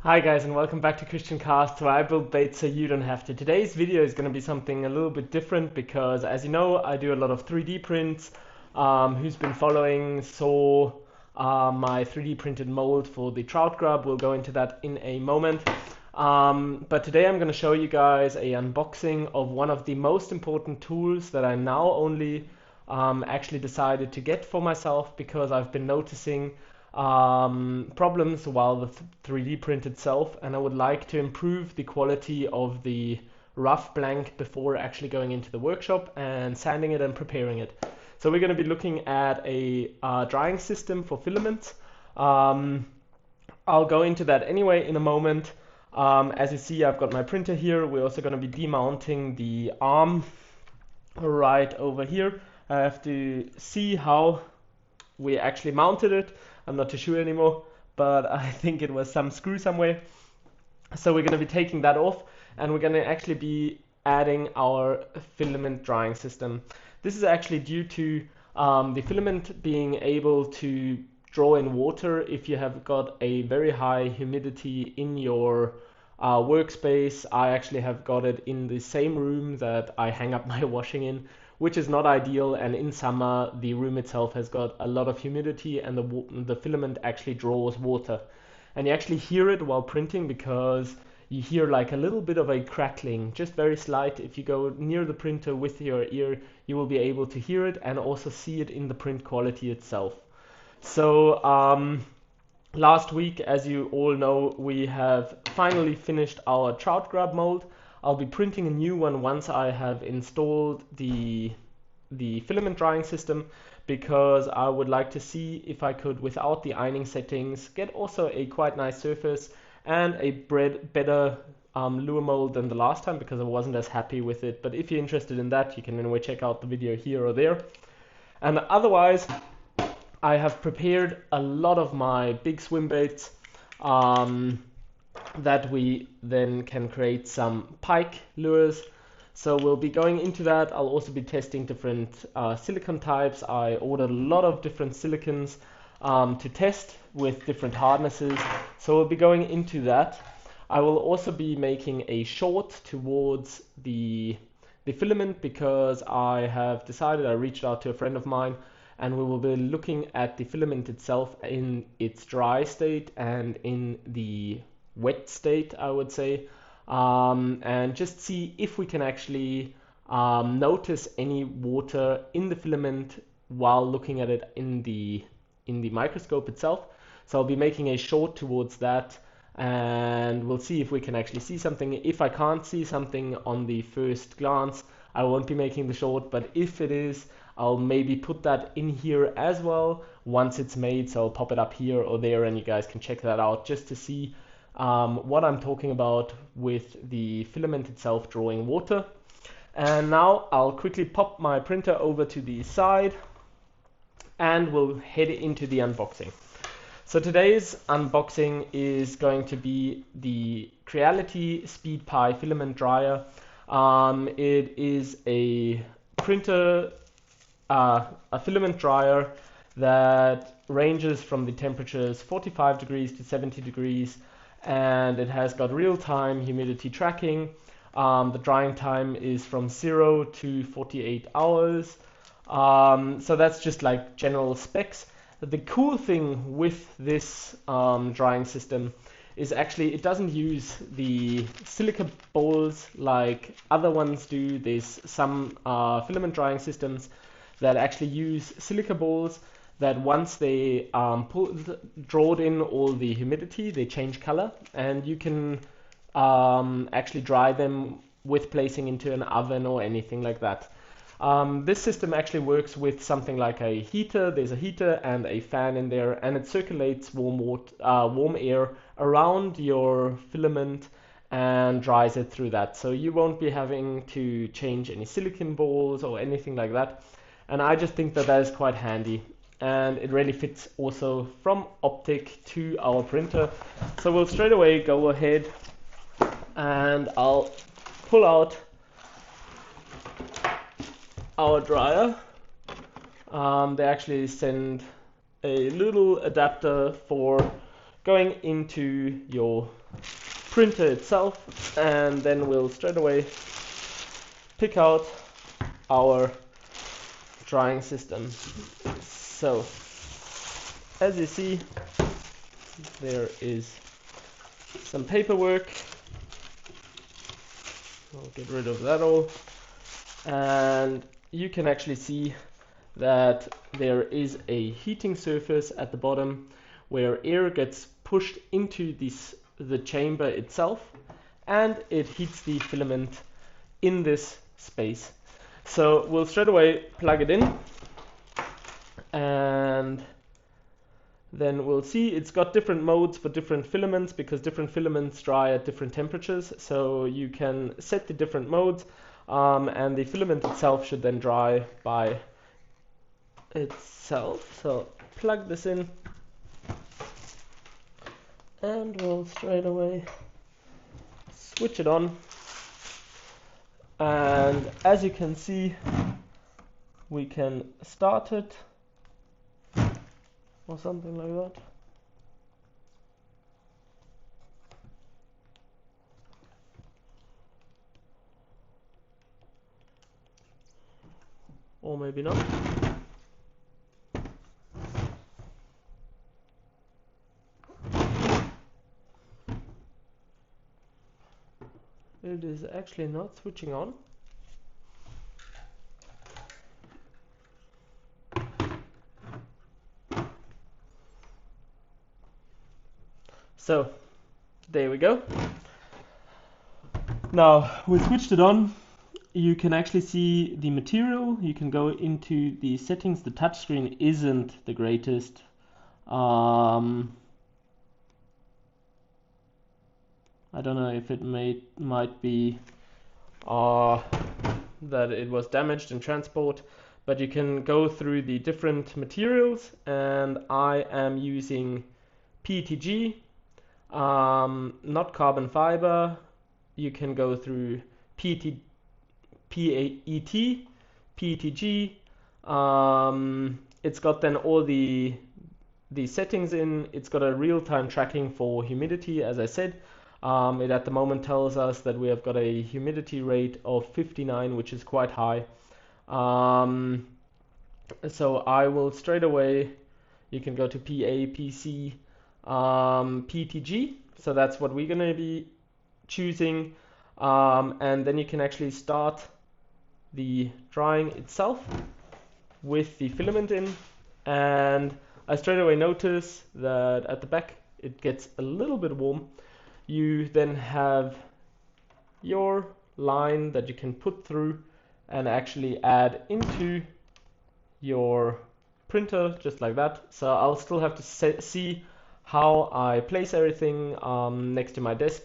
Hi guys, and welcome back to Christian Cast, where I build baits so you don't have to. Today's video is going to be something a little bit different because, as you know, I do a lot of 3D prints. Who's been following saw my 3D printed mold for the trout grub. We'll go into that in a moment. But today I'm going to show you guys a unboxing of one of the most important tools that I now only actually decided to get for myself because I've been noticing problems while the 3D print itself, and I would like to improve the quality of the rough blank before actually going into the workshop and sanding it and preparing it. So we're going to be looking at a drying system for filament. I'll go into that anyway in a moment. As you see, I've got my printer here. We're also going to be demounting the arm right over here. I have to see how we actually mounted it. I'm not too sure anymore, but I think it was some screw somewhere. So we're going to be taking that off, and we're going to actually be adding our filament drying system. This is actually due to the filament being able to draw in water if you have got a very high humidity in your workspace. I actually have got it in the same room that I hang up my washing in, which is not ideal, and in summer the room itself has got a lot of humidity, and the filament actually draws water. And you actually hear it while printing because you hear like a little bit of a crackling, just very slight. If you go near the printer with your ear, you will be able to hear it and also see it in the print quality itself. So last week, as you all know, we have finally finished our trout grub mold. I'll be printing a new one once I have installed the filament drying system, because I would like to see if I could, without the ironing settings, get also a quite nice surface and a better lure mold than the last time, because I wasn't as happy with it. But if you're interested in that, you can anyway check out the video here or there. And otherwise, I have prepared a lot of my big swim baits that we then can create some pike lures. So we'll be going into that. I'll also be testing different silicon types. I ordered a lot of different silicons to test with different hardnesses. So we'll be going into that. I will also be making a short towards the filament, because I have decided, I reached out to a friend of mine, and we will be looking at the filament itself in its dry state and in the wet state, I would say, and just see if we can actually notice any water in the filament while looking at it in the microscope itself. So I'll be making a short towards that, and we'll see if we can actually see something. If I can't see something on the first glance, I won't be making the short, but if it is, I'll maybe put that in here as well once it's made. So I'll pop it up here or there, and you guys can check that out just to see what I'm talking about with the filament itself drawing water. And now I'll quickly pop my printer over to the side, and we'll head into the unboxing. So today's unboxing is going to be the Creality Space Pi filament dryer. It is a printer, a filament dryer that ranges from the temperatures 45 degrees to 70 degrees, and it has got real-time humidity tracking. The drying time is from 0 to 48 hours. So that's just like general specs. The cool thing with this drying system is actually it doesn't use the silica bowls like other ones do. There's some filament drying systems that actually use silica bowls that once they draw in all the humidity, they change color, and you can actually dry them with placing into an oven or anything like that. This system actually works with something like a heater. There's a heater and a fan in there, and it circulates warm air around your filament and dries it through that. So you won't be having to change any silicone balls or anything like that. And I just think that that is quite handy, and it really fits also from optic to our printer. So we'll straight away go ahead, and I'll pull out our dryer. They actually send a little adapter for going into your printer itself, and then we'll straight away pick out our drying system. So as you see, there is some paperwork. I'll get rid of that all, and you can actually see that there is a heating surface at the bottom where air gets pushed into the chamber itself, and it heats the filament in this space. So we'll straight away plug it in, and then we'll see it's got different modes for different filaments because different filaments dry at different temperatures. So you can set the different modes, and the filament itself should then dry by itself. So plug this in, and we'll straight away switch it on. And as you can see, we can start it or something like that. Or maybe not. It is actually not switching on. So there we go. Now we switched it on. You can actually see the material. You can go into the settings. The touchscreen isn't the greatest. I don't know if it might be that it was damaged in transport, but you can go through the different materials, and I am using PETG, not carbon fiber. You can go through PET, PETG. It's got then all the settings in. It's got a real-time tracking for humidity, as I said. It at the moment tells us that we have got a humidity rate of 59, which is quite high. So I will straight away, you can go to PA, PC, PTG. So that's what we're going to be choosing. And then you can actually start the drying itself with the filament in. And I straight away notice that at the back it gets a little bit warm. You then have your line that you can put through and actually add into your printer just like that. So I'll still have to see how I place everything next to my desk,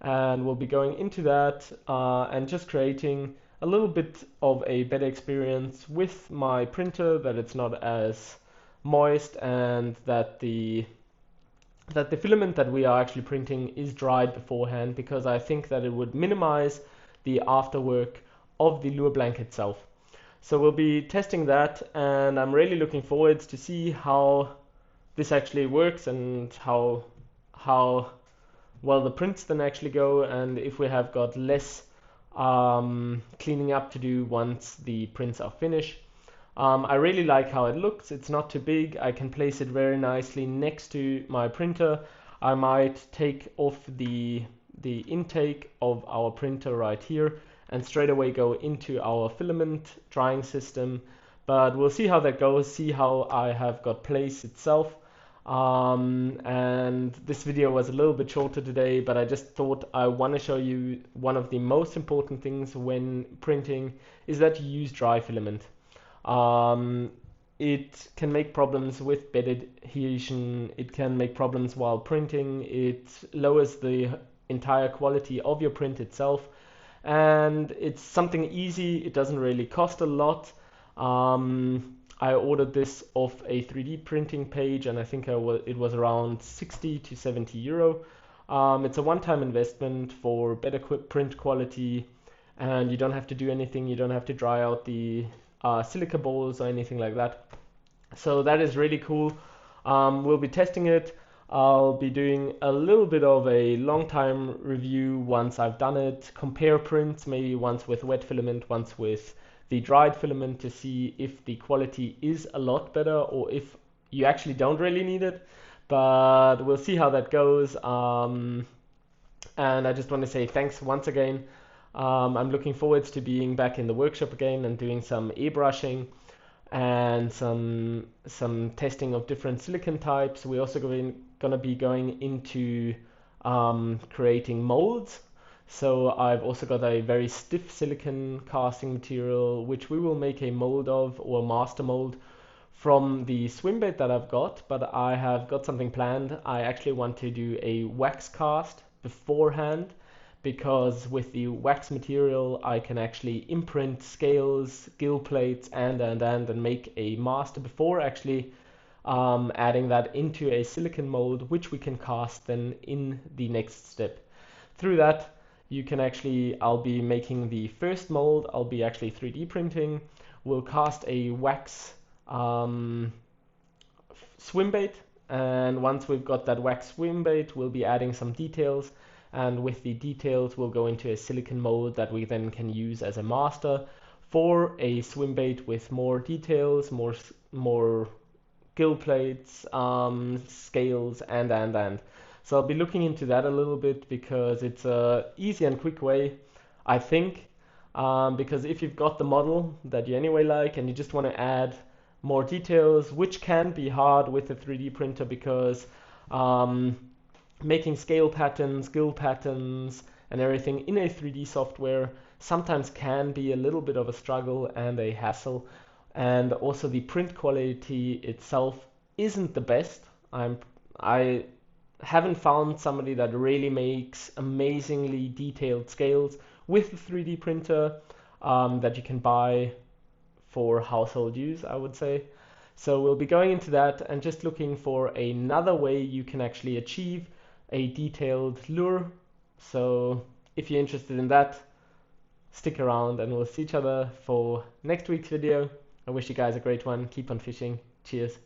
and we'll be going into that and just creating a little bit of a better experience with my printer, that it's not as moist, and that the filament that we are actually printing is dried beforehand, because I think that it would minimize the afterwork of the lure blank itself. So we'll be testing that, and I'm really looking forward to see how this actually works and how well the prints then actually go, and if we have got less cleaning up to do once the prints are finished. I really like how it looks. It's not too big. I can place it very nicely next to my printer. I might take off the intake of our printer right here and straight away go into our filament drying system. But we'll see how that goes, see how I have got place itself. And this video was a little bit shorter today, but I just thought I want to show you one of the most important things when printing is that you use dry filament. It can make problems with bed adhesion, it can make problems while printing, it lowers the entire quality of your print itself, and it's something easy. It doesn't really cost a lot. I ordered this off a 3D printing page, and I think it was around 60 to 70 euro. It's a one-time investment for better print quality, and you don't have to do anything. You don't have to dry out the silica balls or anything like that. So that is really cool. We'll be testing it. I'll be doing a little bit of a long time review once I've done it, compare prints, maybe once with wet filament, once with the dried filament to see if the quality is a lot better or if you actually don't really need it. But we'll see how that goes. And I just want to say thanks once again. I'm looking forward to being back in the workshop again and doing some airbrushing and some testing of different silicon types. We're also gonna be going into creating molds. So I've also got a very stiff silicon casting material, which we will make a mold of, or a master mold from the swim bait that I've got, but I have got something planned. I actually want to do a wax cast beforehand because with the wax material I can actually imprint scales, gill plates, and make a master before actually adding that into a silicon mold, which we can cast then in the next step. Through that, you can actually, I'll be making the first mold, I'll be actually 3D printing. We'll cast a wax swim bait, and once we've got that wax swim bait, we'll be adding some details, and with the details we'll go into a silicon mold that we then can use as a master for a swim bait with more details, more gill plates, scales, and. So I'll be looking into that a little bit because it's a easy and quick way, I think. Because if you've got the model that you anyway like and you just want to add more details, which can be hard with a 3D printer because um, making scale patterns, gill patterns, and everything in a 3D software sometimes can be a little bit of a struggle and a hassle. And also the print quality itself isn't the best. I haven't found somebody that really makes amazingly detailed scales with the 3D printer that you can buy for household use, I would say. So we'll be going into that and just looking for another way you can actually achieve a detailed lure. So if you're interested in that, stick around and we'll see each other for next week's video. I wish you guys a great one. Keep on fishing. Cheers.